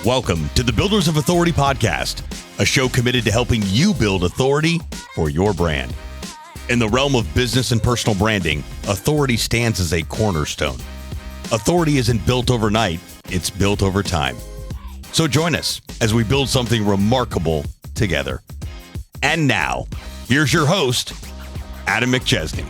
Welcome to the Builders of Authority podcast, a show committed to helping you build authority for your brand. In the realm of business and personal branding, authority stands as a cornerstone. Authority isn't built overnight, it's built over time. So join us as we build something remarkable together. And now, here's your host, Adam McChesney.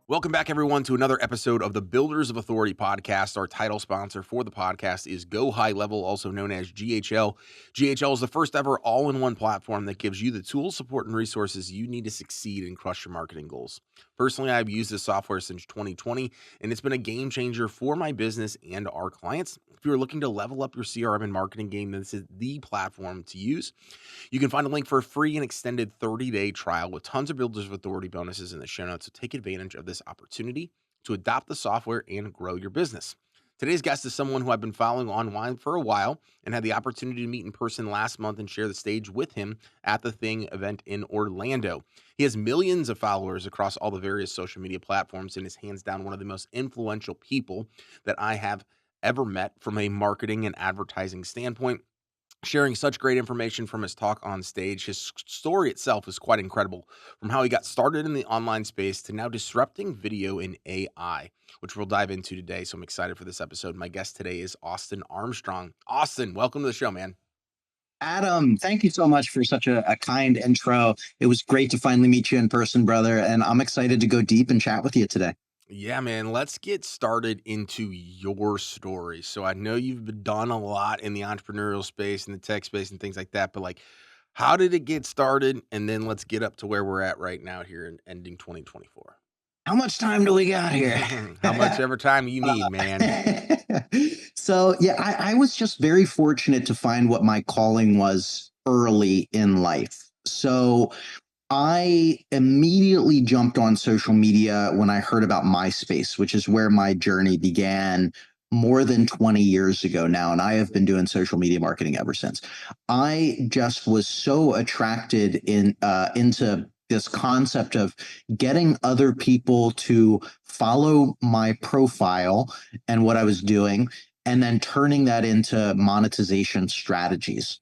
Welcome back, everyone, to another episode of the Builders of Authority podcast. Our title sponsor for the podcast is Go High Level, also known as GHL. GHL is the first ever all-in-one platform that gives you the tools, support, and resources you need to succeed and crush your marketing goals. Personally, I've used this software since 2020, and it's been a game changer for my business and our clients. If you're looking to level up your CRM and marketing game, then this is the platform to use. You can find a link for a free and extended 30-day trial with tons of Builders of Authority bonuses in the show notes, so take advantage of this opportunity to adopt the software and grow your business. Today's guest is someone who I've been following online for a while and had the opportunity to meet in person last month and share the stage with him at the Thing event in Orlando. He has millions of followers across all the various social media platforms and is hands down one of the most influential people that I have ever met from a marketing and advertising standpoint. Sharing such great information from his talk on stage, his story itself is quite incredible, from how he got started in the online space to now disrupting video in AI, which we'll dive into today. So I'm excited for this episode. My guest today is Austin Armstrong. Austin, welcome to the show, man. Adam, thank you so much for such a kind intro. It was great to finally meet you in person, brother, and I'm excited to go deep and chat with you today. Yeah, man, let's get started into your story. So I know you've done a lot in the entrepreneurial space and the tech space and things like that, but how did it get started? And then let's get up to where we're at right now here in ending 2024. How much time do we got here? How much ever time you need, man. So, yeah, I was just very fortunate to find what my calling was early in life. So I immediately jumped on social media when I heard about MySpace, which is where my journey began more than 20 years ago now. And I have been doing social media marketing ever since. I just was so attracted into this concept of getting other people to follow my profile and what I was doing, and then turning that into monetization strategies.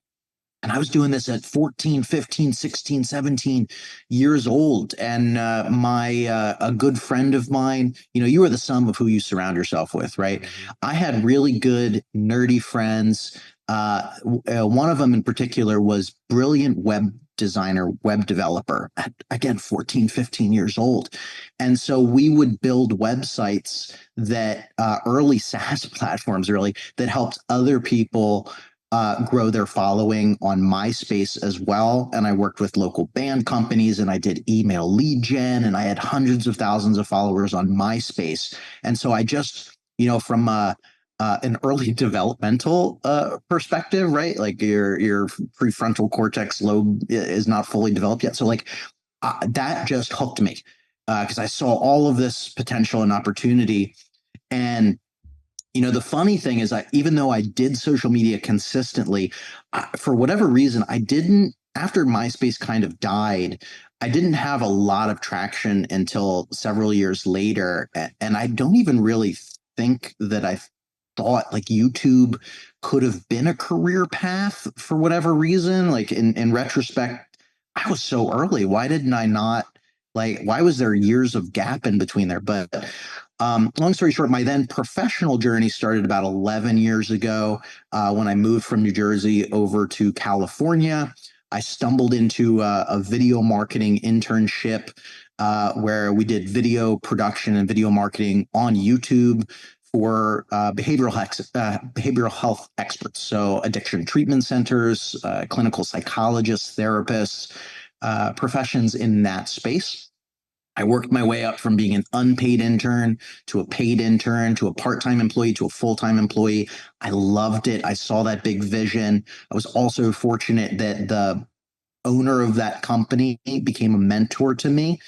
And I was doing this at 14, 15, 16, 17 years old. And a good friend of mine, you are the sum of who you surround yourself with, right? Mm-hmm. I had really good, nerdy friends. One of them in particular was brilliant web designer, web developer at, again, 14, 15 years old. And so we would build websites that early SaaS platforms really that helped other people grow their following on MySpace as well. And I worked with local band companies and I did email lead gen and I had hundreds of thousands of followers on MySpace. And so I just, from an early developmental perspective, right? Like your prefrontal cortex lobe is not fully developed yet. So that just hooked me because I saw all of this potential and opportunity. And the funny thing is, even though I did social media consistently, for whatever reason, after MySpace kind of died, I didn't have a lot of traction until several years later. And I don't even really think that I thought YouTube could have been a career path for whatever reason. In retrospect, I was so early. Why didn't I not? Why was there years of gap in between there? But long story short, my then professional journey started about 11 years ago when I moved from New Jersey over to California. I stumbled into a video marketing internship where we did video production and video marketing on YouTube for behavioral health experts. So addiction treatment centers, clinical psychologists, therapists, professions in that space. I worked my way up from being an unpaid intern to a paid intern to a part-time employee to a full-time employee. I loved it. I saw that big vision. I was also fortunate that the owner of that company became a mentor to me.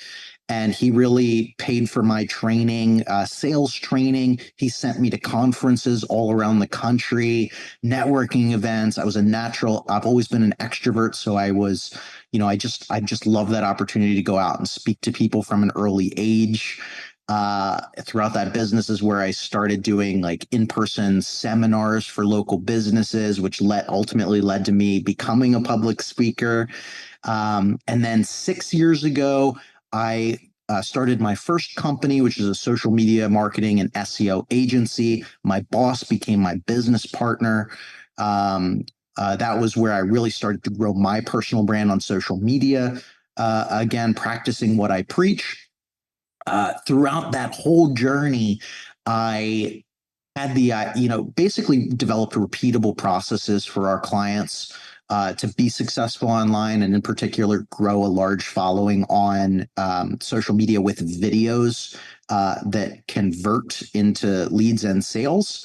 And he really paid for my training, sales training. He sent me to conferences all around the country, networking events. I was a natural. I've always been an extrovert. So I was, I just love that opportunity to go out and speak to people from an early age. Throughout that business is where I started doing like in-person seminars for local businesses, which ultimately led to me becoming a public speaker. And then 6 years ago, I started my first company, which is a social media marketing and SEO agency. My boss became my business partner. That was where I really started to grow my personal brand on social media. Again, practicing what I preach. Throughout that whole journey, I had basically developed repeatable processes for our clients to be successful online, and in particular, grow a large following on social media with videos that convert into leads and sales.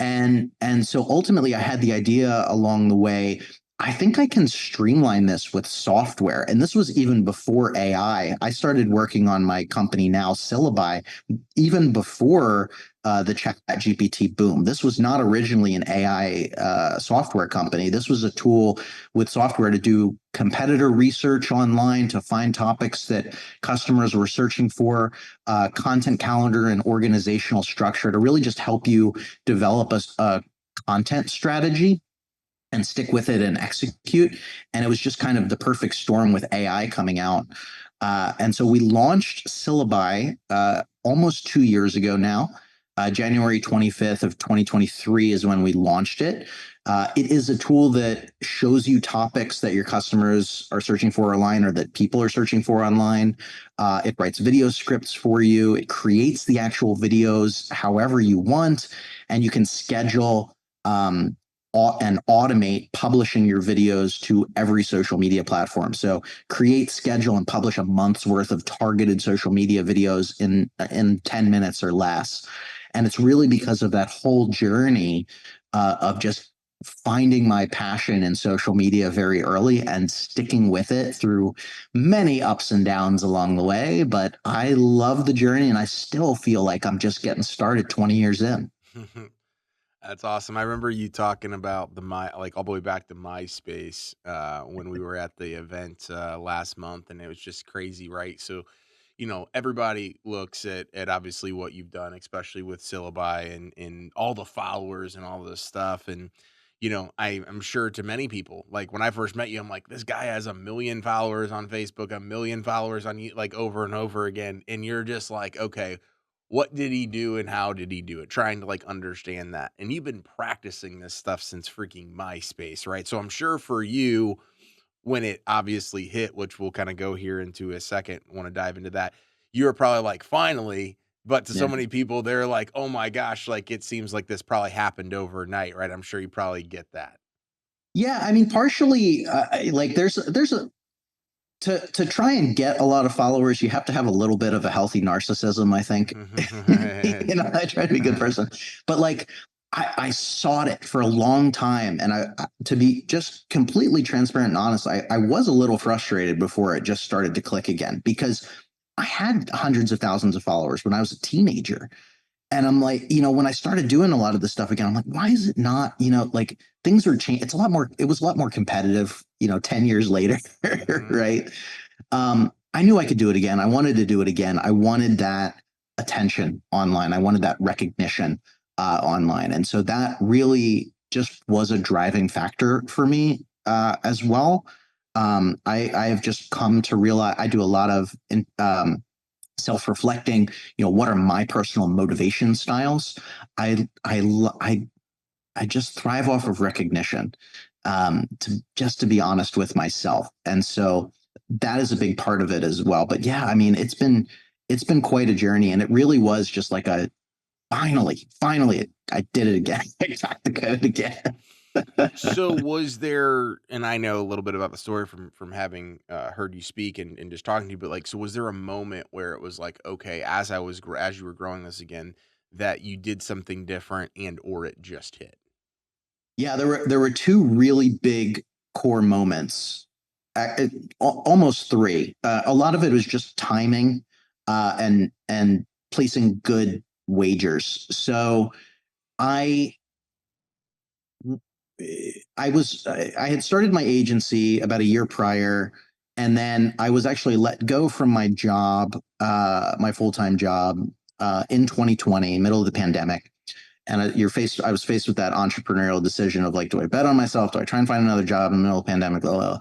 And so ultimately, I had the idea along the way. I think I can streamline this with software. And this was even before AI. I started working on my company now, Syllaby, even before the ChatGPT boom. This was not originally an AI software company. This was a tool with software to do competitor research online, to find topics that customers were searching for, content calendar and organizational structure to really just help you develop a content strategy and stick with it and execute. And it was just kind of the perfect storm with AI coming out. And so we launched Syllaby almost 2 years ago now. January 25th of 2023 is when we launched it. It is a tool that shows you topics that your customers are searching for online or that people are searching for online. It writes video scripts for you. It creates the actual videos however you want, and you can schedule and automate publishing your videos to every social media platform. So create, schedule, and publish a month's worth of targeted social media videos in 10 minutes or less. And it's really because of that whole journey of just finding my passion in social media very early and sticking with it through many ups and downs along the way. But I love the journey, and I still feel like I'm just getting started 20 years in. That's awesome. I remember you talking about like all the way back to MySpace when we were at the event last month, and it was just crazy, right? So, everybody looks at obviously what you've done, especially with Syllabi and all the followers and all this stuff. And, I'm sure to many people, like when I first met you, I'm like, this guy has 1 million followers on Facebook, 1 million followers on you, like over and over again. And you're just like, okay, what did he do and how did he do it? Trying to like understand that. And you've been practicing this stuff since freaking MySpace, right? So I'm sure for you, when it obviously hit, which we'll kind of go here into a second, want to dive into that, you were probably like, finally. But to so Yeah. many people, they're like, oh my gosh, like it seems like this probably happened overnight, right? I'm sure you probably get that. Yeah, I mean, partially, like there's a to try and get a lot of followers, you have to have a little bit of a healthy narcissism, I think. I try to be a good person, but like I sought it for a long time, and to be just completely transparent and honest, I was a little frustrated before it just started to click again, because I had hundreds of thousands of followers when I was a teenager. And I'm like, when I started doing a lot of this stuff again, I'm like, why is it not, like things are changing. It was a lot more competitive, 10 years later, Mhm. right? I knew I could do it again. I wanted to do it again. I wanted that attention online. I wanted that recognition online. And so that really just was a driving factor for me as well. I have just come to realize I do a lot of self-reflecting. What are my personal motivation styles? I i i, I just thrive off of recognition, to be honest with myself, and so that is a big part of it as well. But yeah, I mean, it's been quite a journey, and it really was just like a finally I did it again. I got to go again. So was there, and I know a little bit about the story from having heard you speak and just talking to you, but like, so was there a moment where it was like, okay, as you were growing this again, that you did something different and or it just hit? Yeah, there were two really big core moments, almost three. A lot of it was just timing, and placing good wagers. So I I had started my agency about a year prior, and then I was actually let go from my job, my full time job, in 2020, middle of the pandemic. And I was faced with that entrepreneurial decision of like, do I bet on myself? Do I try and find another job in the middle of the pandemic? Blah, blah, blah.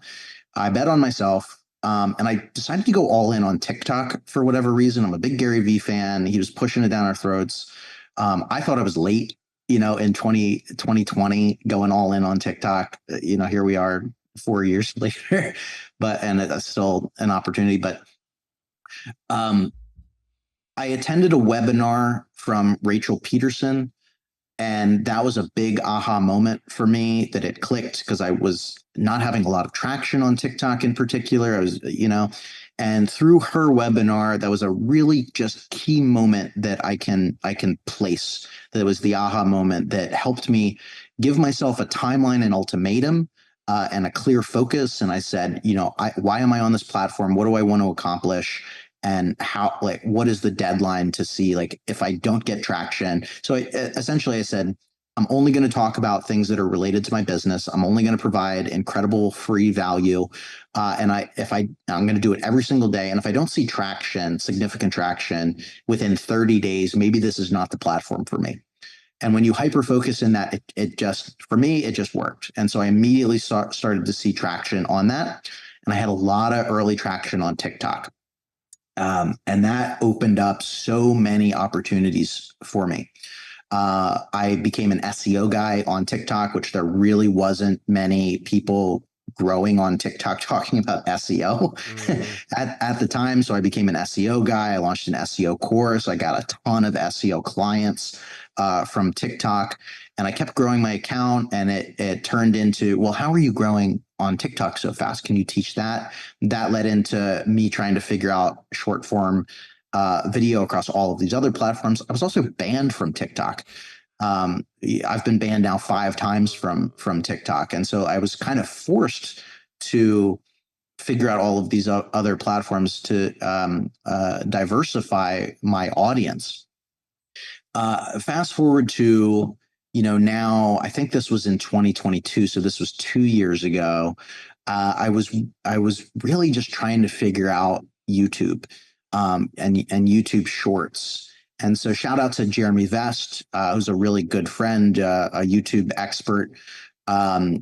I bet on myself. And I decided to go all in on TikTok for whatever reason. I'm a big Gary Vee fan. He was pushing it down our throats. I thought I was late, in 2020, going all in on TikTok. Here we are 4 years later, and it's still an opportunity. But um, I attended a webinar from Rachel Peterson, and that was a big aha moment for me that it clicked because I was not having a lot of traction on TikTok in particular. And through her webinar, that was a really just key moment that I can place. That was the aha moment that helped me give myself a timeline and ultimatum, and a clear focus. And I said, why am I on this platform? What do I want to accomplish? And what is the deadline to see, like, if I don't get traction? So essentially I said, I'm only going to talk about things that are related to my business. I'm only going to provide incredible free value. And I'm going to do it every single day. And if I don't see significant traction within 30 days, maybe this is not the platform for me. And when you hyper focus in that, for me, it just worked. And so I immediately started to see traction on that. And I had a lot of early traction on TikTok. And that opened up so many opportunities for me. I became an SEO guy on TikTok, which there really wasn't many people growing on TikTok talking about SEO at the time. So I became an SEO guy. I launched an SEO course. I got a ton of SEO clients from TikTok, and I kept growing my account, and it turned into, well, how are you growing on TikTok so fast? Can you teach that? That led into me trying to figure out short form video across all of these other platforms. I was also banned from TikTok. I've been banned now 5 times from TikTok. And so I was kind of forced to figure out all of these other platforms to diversify my audience. Fast forward to, now I think this was in 2022. So this was 2 years ago. I was really just trying to figure out YouTube, and YouTube Shorts. And so shout out to Jeremy Vest, who's a really good friend, a YouTube expert.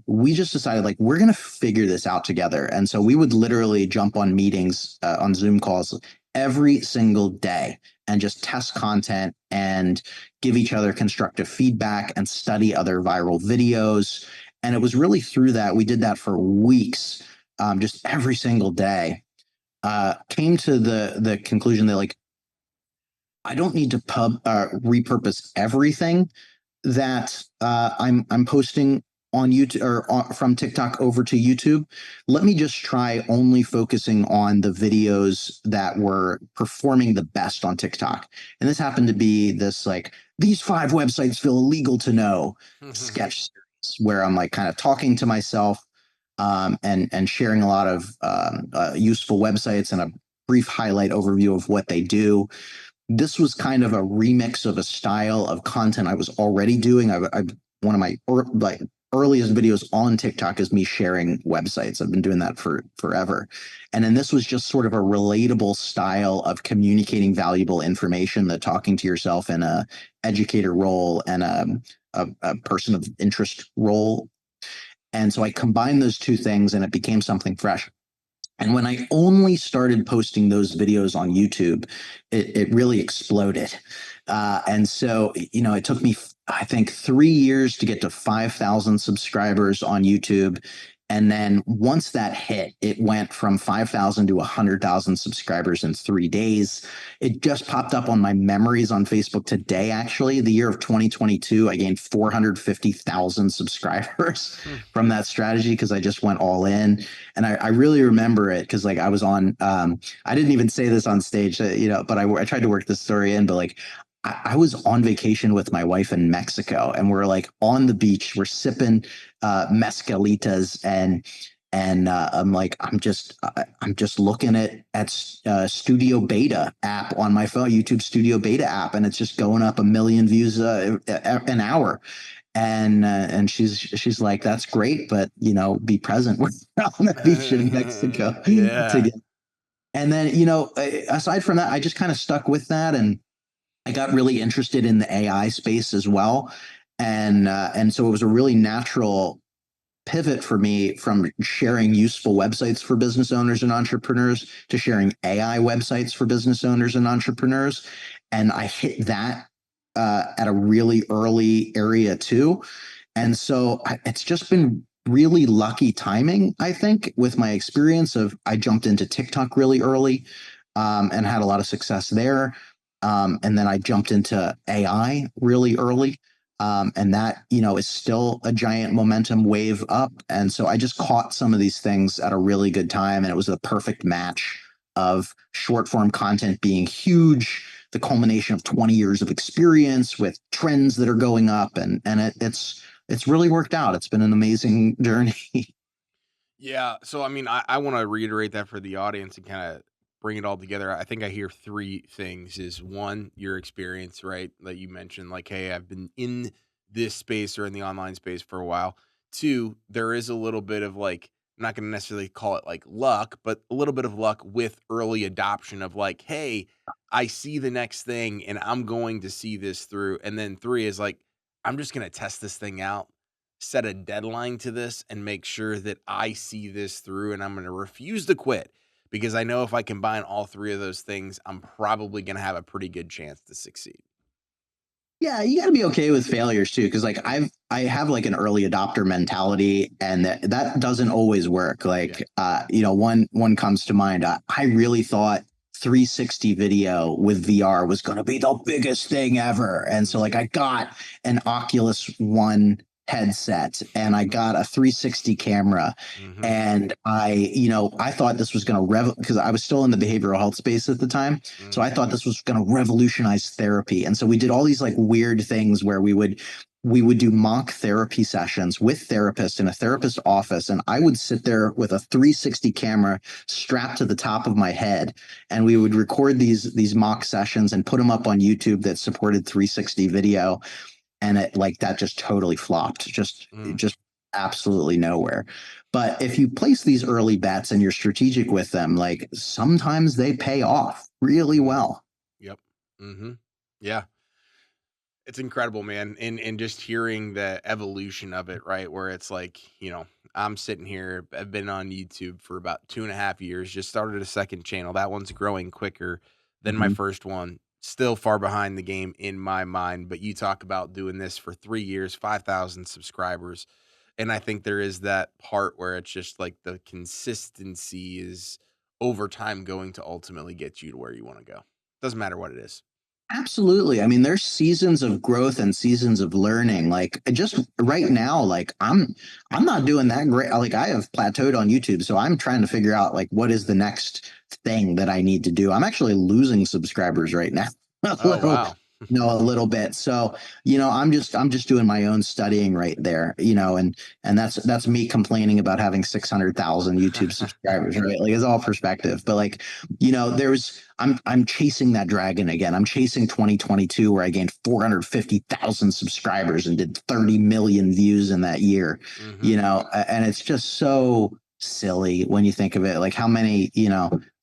We just decided, like, we're going to figure this out together. And so we would literally jump on meetings, on Zoom calls every single day and just test content and give each other constructive feedback and study other viral videos. And it was really through that, we did that for weeks, just every single day. Came to the conclusion that, like, I don't need to repurpose everything that I'm posting on YouTube or from TikTok over to YouTube. Let me just try only focusing on the videos that were performing the best on TikTok. And this happened to be this, like, these 5 websites feel illegal to know sketch series, where I'm like kind of talking to myself, and sharing a lot of useful websites and a brief highlight overview of what they do. This was kind of a remix of a style of content I was already doing. One of my earliest videos on TikTok is me sharing websites. I've been doing that for forever. And then this was just sort of a relatable style of communicating valuable information, that talking to yourself in a educator role and a person of interest role. And so I combined those two things, and it became something fresh. And when I only started posting those videos on YouTube, it really exploded. And so, it took me, I think, 3 years to get to 5,000 subscribers on YouTube. And then once that hit, it went from 5,000 to 100,000 subscribers in 3 days. It just popped up on my memories on Facebook today, actually. The year of 2022, I gained 450,000 subscribers from that strategy, because I just went all in. And I really remember it because, like, I was on, I didn't even say this on stage, but I tried to work this story in, but, like, I was on vacation with my wife in Mexico, and we're, like, on the beach, we're sipping mezcalitas, and I'm just looking at Studio Beta app on my phone, YouTube Studio Beta app, and it's just going up 1 million views an hour. And she's like, that's great, but be present. We're on the beach in Mexico Yeah. together. And then, aside from that, I just kind of stuck with that. And I got really interested in the AI space as well, and so it was a really natural pivot for me from sharing useful websites for business owners and entrepreneurs to sharing AI websites for business owners and entrepreneurs. And I hit that at a really early area too. And so it's just been really lucky timing, I think, with my experience of I jumped into TikTok really early and had a lot of success there. And then I jumped into AI really early. And that, is still a giant momentum wave up. And so I just caught some of these things at a really good time. And it was the perfect match of short form content being huge, the culmination of 20 years of experience with trends that are going up. It's really worked out. It's been an amazing journey. Yeah. So, I mean, I want to reiterate that for the audience and kind of bring it all together. I think I hear three things is one, your experience, right? That you mentioned, like, hey, I've been in this space or in the online space for a while. Two, there is a little bit of like, I'm not going to necessarily call it like luck, but a little bit of luck with early adoption of like, hey, I see the next thing and I'm going to see this through. And then three is like, I'm just going to test this thing out, set a deadline to this, and make sure that I see this through. And I'm going to refuse to quit because I know if I combine all three of those things, I'm probably going to have a pretty good chance to succeed. Yeah, you got to be okay with failures too, because like I have like an early adopter mentality, and that doesn't always work. Yeah. Like, one comes to mind. I really thought 360 video with VR was going to be the biggest thing ever, and so like I got an Oculus One headset and I got a 360 camera, Mm-hmm. and I thought this was going to because I was still in the behavioral health space at the time. So I thought this was going to revolutionize therapy. And so we did all these like weird things where we would do mock therapy sessions with therapists in a therapist office, and I would sit there with a 360 camera strapped to the top of my head, and we would record these mock sessions and put them up on YouTube that supported 360 video, and it like that just totally flopped, Mm. just absolutely nowhere. But if you place these early bets and you're strategic with them, like sometimes they pay off really Mm. well. Yep. Mm-hmm. Yeah. It's incredible, man. And just hearing the evolution of it, right? Where it's like, I'm sitting here, I've been on YouTube for about 2.5 years, just started a second channel. That one's growing quicker than my Mhm. first one. Still far behind the game in my mind. But you talk about doing this for 3 years, 5,000 subscribers. And I think there is that part where it's just like the consistency is over time going to ultimately get you to where you want to go. Doesn't matter what it is. Absolutely. I mean, there's seasons of growth and seasons of learning. Like just right now, like I'm not doing that great. Like I have plateaued on YouTube, so I'm trying to figure out like what is the next thing that I need to do. I'm actually losing subscribers right now. A Oh, little, wow. a little bit. So, I'm just doing my own studying right there, and that's me complaining about having 600,000 YouTube subscribers, right? Like it's all perspective. But like, I'm chasing that dragon again. I'm chasing 2022 where I gained 450,000 subscribers and did 30 million views in that year, Hmm. and it's just so silly when you think of it. Like how many,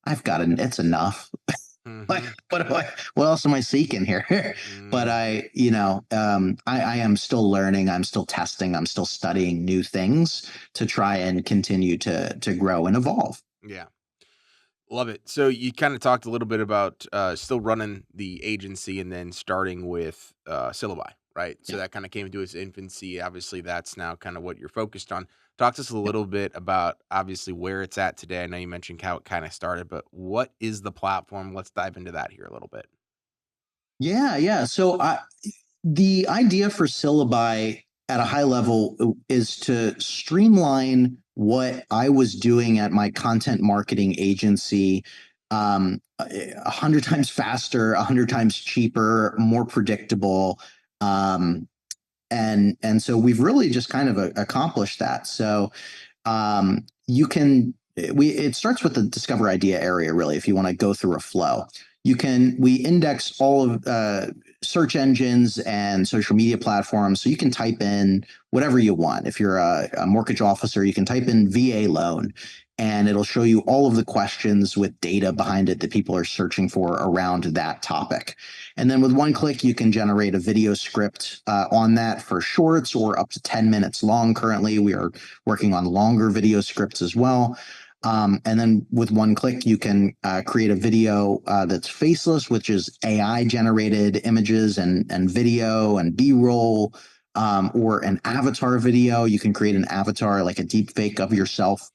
I've got it's enough. Like, Hmm. what else am I seeking here? But Mm, I am still learning. I'm still testing. I'm still studying new things to try and continue to grow and evolve. yeah, love it. So you kind of talked a little bit about still running the agency and then starting with Syllabi, right? So Yeah. that kind of came into its infancy. Obviously, that's now kind of what you're focused on. Talk to us a little bit about obviously where it's at today. I know you mentioned how it kind of started, but what is the platform? Let's dive into that here a little bit. Yeah, yeah. So the idea for Syllabi at a high level is to streamline what I was doing at my content marketing agency 100 times faster, 100 times cheaper, more predictable. Um, and so we've really just kind of accomplished that. So you can we it starts with the discover idea area really if you want to go through a flow. We index all of search engines and social media platforms. So you can type in whatever you want. If you're a mortgage officer, you can type in VA loan, and it'll show you all of the questions with data behind it that people are searching for around that topic. And then with one click, you can generate a video script on that for shorts or up to 10 minutes long. Currently, we are working on longer video scripts as well. And then with one click, you can create a video that's faceless, which is AI generated images and video and B-roll, or an avatar video. You can create an avatar, like a deep fake of yourself.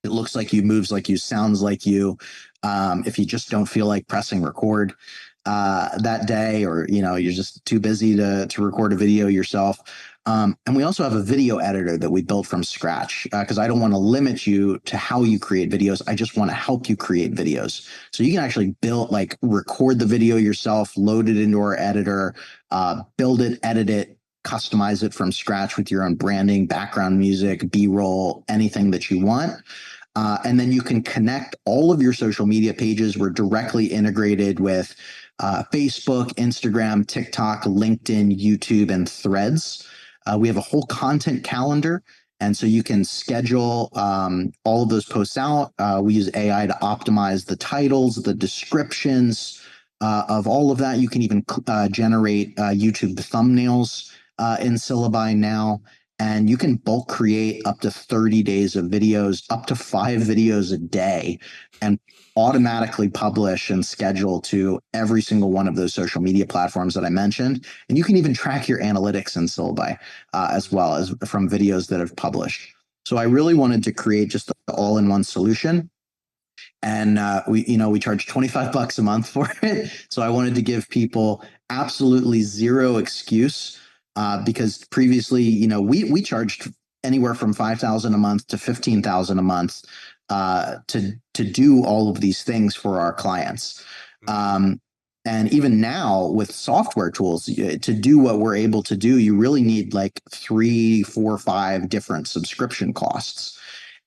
It looks like you, moves like you, sounds like you. If you just don't feel like pressing record that day, or you're just too busy to record a video yourself. And we also have a video editor that we built from scratch, because I don't want to limit you to how you create videos. I just want to help you create videos. So you can actually record the video yourself, load it into our editor, build it, edit it, customize it from scratch with your own branding, background music, B-roll, anything that you want. And then you can connect all of your social media pages. We're directly integrated with Facebook, Instagram, TikTok, LinkedIn, YouTube, and Threads. We have a whole content calendar, and so you can schedule all of those posts out. We use AI to optimize the titles, the descriptions of all of that. You can even generate YouTube thumbnails in Syllaby now. And you can bulk create up to 30 days of videos, up to 5 videos a day, and automatically publish and schedule to every single one of those social media platforms that I mentioned. And you can even track your analytics in Syllaby as well as from videos that have published. So I really wanted to create just the all-in-one solution. And we charge $25 a month for it. So I wanted to give people absolutely zero excuse. Because previously, we charged anywhere from $5,000 a month to $15,000 a month to do all of these things for our clients. And even now with software tools, to do what we're able to do, you really need like 3, 4, 5 different subscription costs.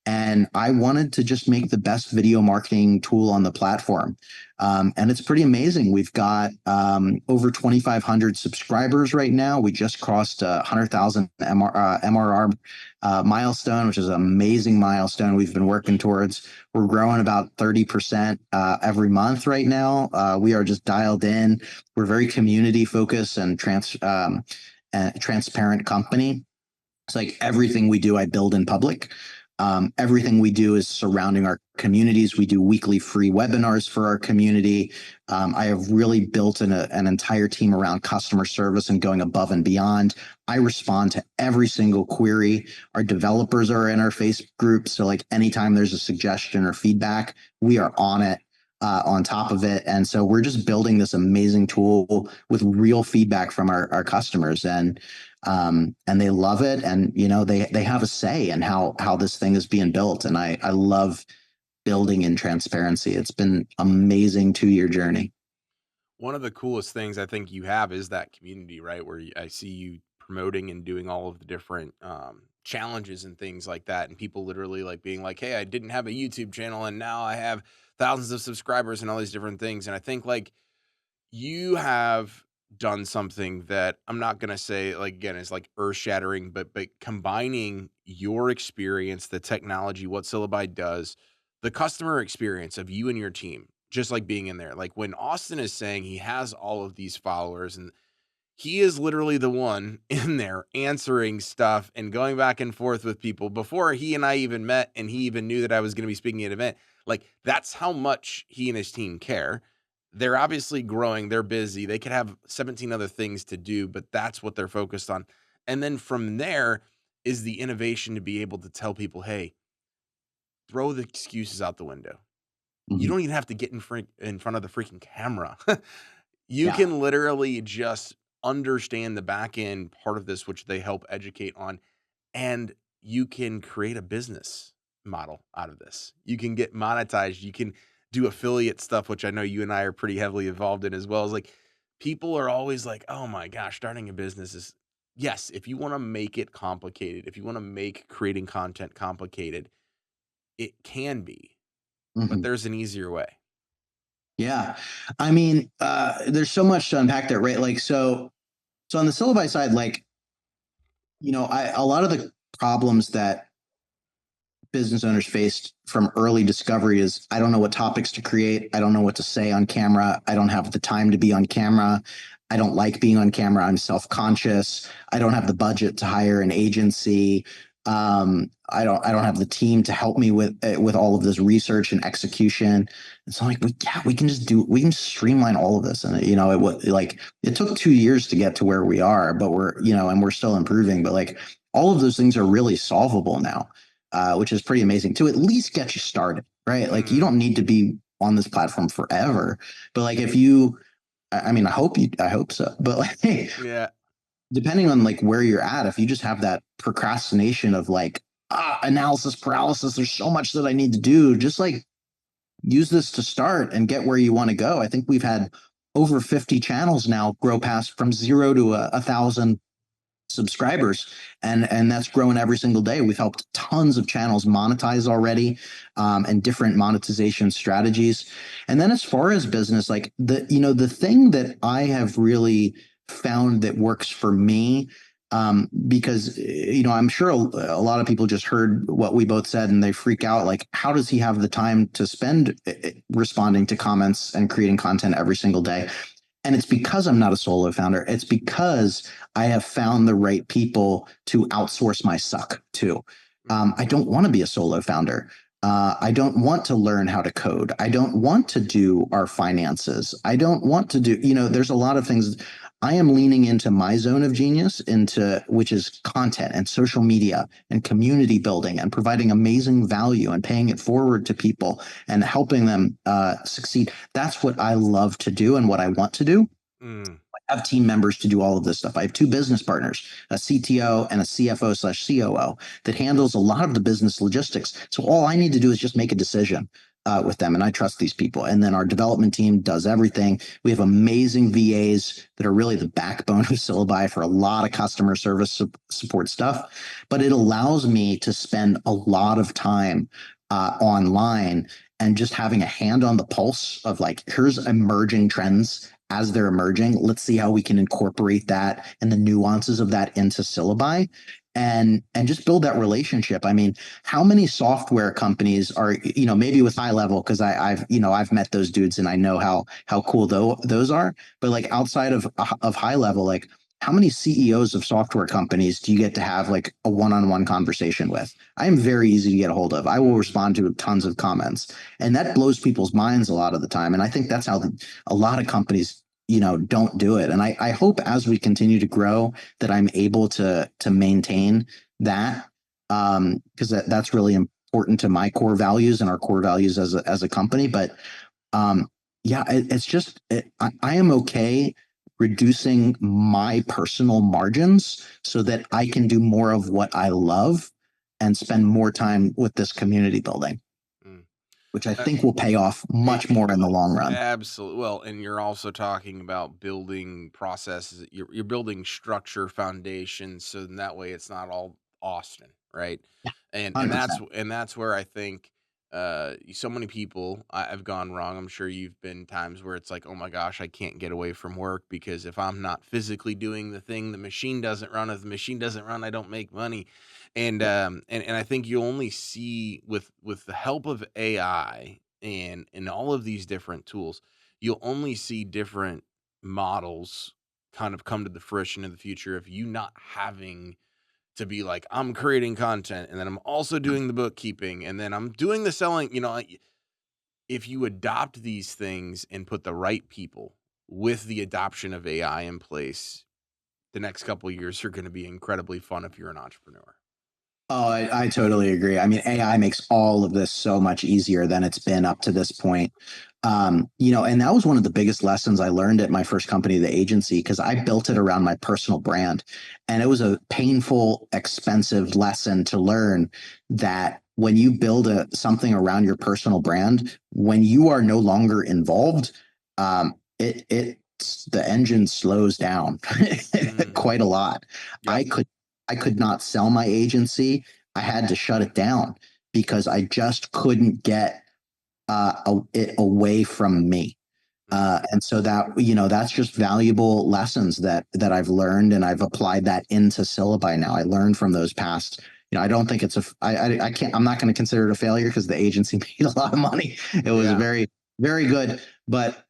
And I wanted to just make the best video marketing tool on the platform. And it's pretty amazing. We've got over 2,500 subscribers right now. We just crossed 100,000 MRR milestone, which is an amazing milestone we've been working towards. We're growing about 30% every month right now. We are just dialed in. We're very community focused and transparent company. It's like everything we do, I build in public. Everything we do is surrounding our communities. We do weekly free webinars for our community. I have really built an entire team around customer service and going above and beyond. I respond to every single query. Our developers are in our Facebook group. So like anytime there's a suggestion or feedback, we are on it. On top of it. And so we're just building this amazing tool with real feedback from our customers, and they love it. And, they have a say in how this thing is being built. And I love building in transparency. It's been amazing 2-year journey. One of the coolest things I think you have is that community, right? Where I see you promoting and doing all of the different challenges and things like that. And people literally like being like, hey, I didn't have a YouTube channel and now I have thousands of subscribers and all these different things. And I think like you have done something that I'm not going to say like, again, is like earth shattering, but combining your experience, the technology, what Syllaby does, the customer experience of you and your team, just like being in there. Like when Austin is saying he has all of these followers and he is literally the one in there answering stuff and going back and forth with people before he and I even met and he even knew that I was going to be speaking at an event. Like that's how much he and his team care. They're obviously growing. They're busy. They could have 17 other things to do, but that's what they're focused on. And then from there is the innovation to be able to tell people, hey, throw the excuses out the window. You don't even have to get in front of the freaking camera. You can literally just understand the back end part of this, which they help educate on, and you can create a business model out of this. You can get monetized. You can do affiliate stuff, which I know you and I are pretty heavily involved in as well. As like people are always like, oh my gosh, starting a business is, yes, if you want to make it complicated, if you want to make creating content complicated, it can be, but there's an easier way. Yeah. I mean, there's so much to unpack there, right? Like, so on the Syllabi side, like, a lot of the problems that business owners faced from early discovery is I don't know what topics to create. I don't know what to say on camera. I don't have the time to be on camera. I don't like being on camera. I'm self-conscious. I don't have the budget to hire an agency. I don't have the team to help me with all of this research and execution. And so I'm like, we can just streamline all of this. And it took 2 years to get to where we are, but and we're still improving. But like all of those things are really solvable now, which is pretty amazing to at least get you started, right? Like you don't need to be on this platform forever, but like if you, I mean, I hope so, but like, Yeah. depending on like where you're at, if you just have that procrastination of like, analysis paralysis, there's so much that I need to do, just like use this to start and get where you want to go. I think we've had over 50 channels now grow past from 0 to 1,000 subscribers, and that's growing every single day. We've helped tons of channels monetize already, and different monetization strategies. And then as far as business, like the thing that I have really found that works for me, because I'm sure a lot of people just heard what we both said and they freak out, like how does he have the time to spend responding to comments and creating content every single day? And it's because I'm not a solo founder. It's because I have found the right people to outsource my suck to. I don't want to be a solo founder. I don't want to learn how to code. I don't want to do our finances. I don't want to do, there's a lot of things. I am leaning into my zone of genius, into which is content and social media and community building and providing amazing value and paying it forward to people and helping them succeed. That's what I love to do and what I want to do. Mm. I have team members to do all of this stuff. I have two business partners, a CTO and a CFO/COO that handles a lot of the business logistics. So all I need to do is just make a decision with them, and I trust these people. And then our development team does everything. We have amazing VAs that are really the backbone of Syllabi for a lot of customer service support stuff. But it allows me to spend a lot of time online and just having a hand on the pulse of like, here's emerging trends as they're emerging. Let's see how we can incorporate that and the nuances of that into Syllabi and just build that relationship. I mean, how many software companies are, maybe with High Level, because I've met those dudes and I know how cool those are. But like outside of High Level, like how many CEOs of software companies do you get to have like a one-on-one conversation with? I am very easy to get a hold of. I will respond to tons of comments, and that blows people's minds a lot of the time. And I think that's how a lot of companies, don't do it. And I hope as we continue to grow that I'm able to maintain that, because that's really important to my core values and our core values as a company. But yeah, it's just I am okay reducing my personal margins so that I can do more of what I love and spend more time with this community building, Mm. which I think will pay off much more in the long run. Absolutely. Well, and you're also talking about building processes. You're building structure, foundation, so in that way it's not all Austin, right? And that's 100%. where I think so many people I've gone wrong. I'm sure you've been times where it's like, oh my gosh, I can't get away from work because if I'm not physically doing the thing, the machine doesn't run. If the machine doesn't run, I don't make money. And I think you only see with the help of AI and all of these different tools, you'll only see different models kind of come to the fruition in the future of you not having to be like, I'm creating content and then I'm also doing the bookkeeping and then I'm doing the selling. If you adopt these things and put the right people with the adoption of AI in place, the next couple of years are going to be incredibly fun if you're an entrepreneur. Oh, I totally agree. I mean, AI makes all of this so much easier than it's been up to this point. And that was one of the biggest lessons I learned at my first company, the agency, because I built it around my personal brand. And it was a painful, expensive lesson to learn that when you build something around your personal brand, when you are no longer involved, the engine slows down quite a lot. Yep. I could not sell my agency. I had to shut it down because I just couldn't get it away from me. And so that, that's just valuable lessons that I've learned, and I've applied that into Syllaby now. I learned from those past, I don't think I'm not going to consider it a failure because the agency made a lot of money. It was very, very good. But,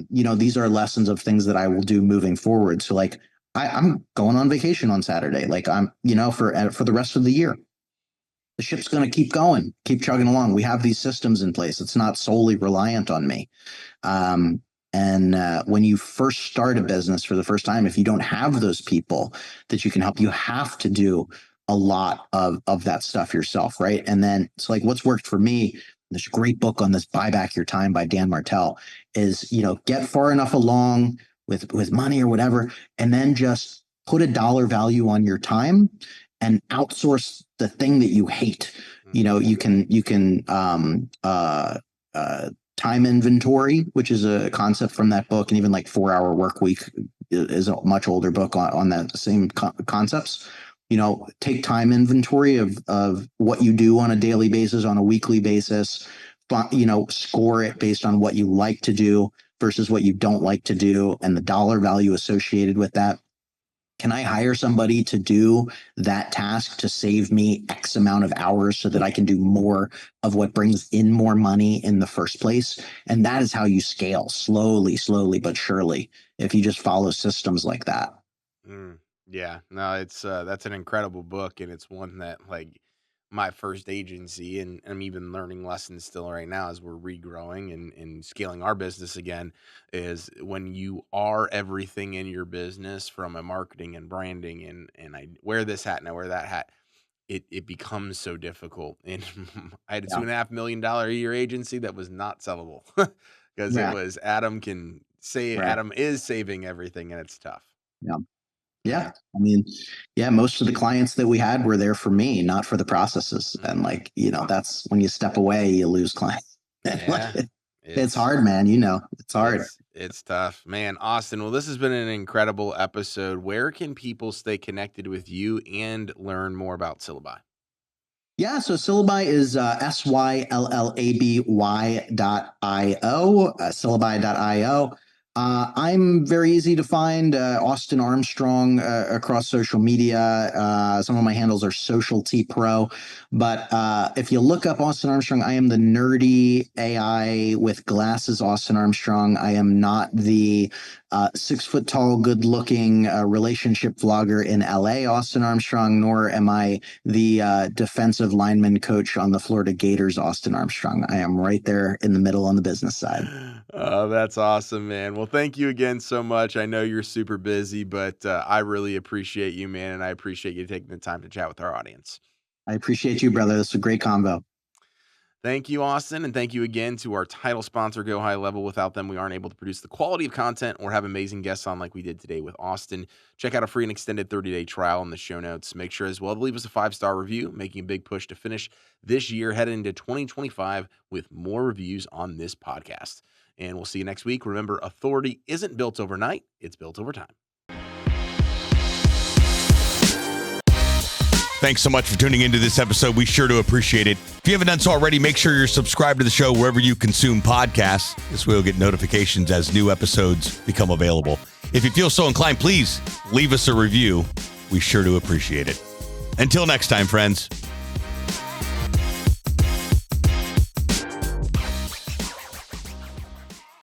these are lessons of things that I will do moving forward. So like, I'm going on vacation on Saturday. Like I'm, for the rest of the year. The ship's going to keep going, keep chugging along. We have these systems in place. It's not solely reliant on me. And when you first start a business for the first time, if you don't have those people that you can help, you have to do a lot of that stuff yourself, right? And then it's like what's worked for me. There's a great book on this, Buy Back Your Time by Dan Martell, is, get far enough along with money or whatever, and then just put a dollar value on your time and outsource the thing that you hate. You can time inventory, which is a concept from that book, and even like 4-Hour Work Week is a much older book on that same concepts. Take time inventory of what you do on a daily basis, on a weekly basis, score it based on what you like to do versus what you don't like to do, and the dollar value associated with that. Can I hire somebody to do that task to save me X amount of hours so that I can do more of what brings in more money in the first place? And that is how you scale slowly, but surely, if you just follow systems like that. Yeah, no, it's that's an incredible book, and it's one that like my first agency, and I'm even learning lessons still right now as we're regrowing and scaling our business again, is when you are everything in your business from a marketing and branding and I wear this hat and I wear that hat, it becomes so difficult. And I had a $2.5 million a year agency that was not sellable because it was Adam is saving everything, and it's tough. Yeah. I mean, most of the clients that we had were there for me, not for the processes. And like, that's when you step away, you lose clients. It's hard, man. It's hard. It's tough, man. Austin, well, this has been an incredible episode. Where can people stay connected with you and learn more about Syllaby? Yeah, so Syllaby is syllaby.io, syllaby.io. I'm very easy to find, Austin Armstrong across social media. Some of my handles are Social T Pro. But if you look up Austin Armstrong, I am the nerdy AI with glasses Austin Armstrong. I am not the 6 foot tall, good looking relationship vlogger in LA, Austin Armstrong, nor am I the defensive lineman coach on the Florida Gators, Austin Armstrong. I am right there in the middle on the business side. Oh, that's awesome, man. Well, thank you again so much. I know you're super busy, but I really appreciate you, man. And I appreciate you taking the time to chat with our audience. I appreciate you, brother. This is a great convo. Thank you, Austin. And thank you again to our title sponsor, Go High Level. Without them, we aren't able to produce the quality of content or have amazing guests on like we did today with Austin. Check out a free and extended 30-day trial in the show notes. Make sure as well to leave us a 5-star review, making a big push to finish this year, headed into 2025 with more reviews on this podcast. And we'll see you next week. Remember, authority isn't built overnight. It's built over time. Thanks so much for tuning into this episode. We sure do appreciate it. If you haven't done so already, make sure you're subscribed to the show wherever you consume podcasts. This way you'll get notifications as new episodes become available. If you feel so inclined, please leave us a review. We sure do appreciate it. Until next time, friends.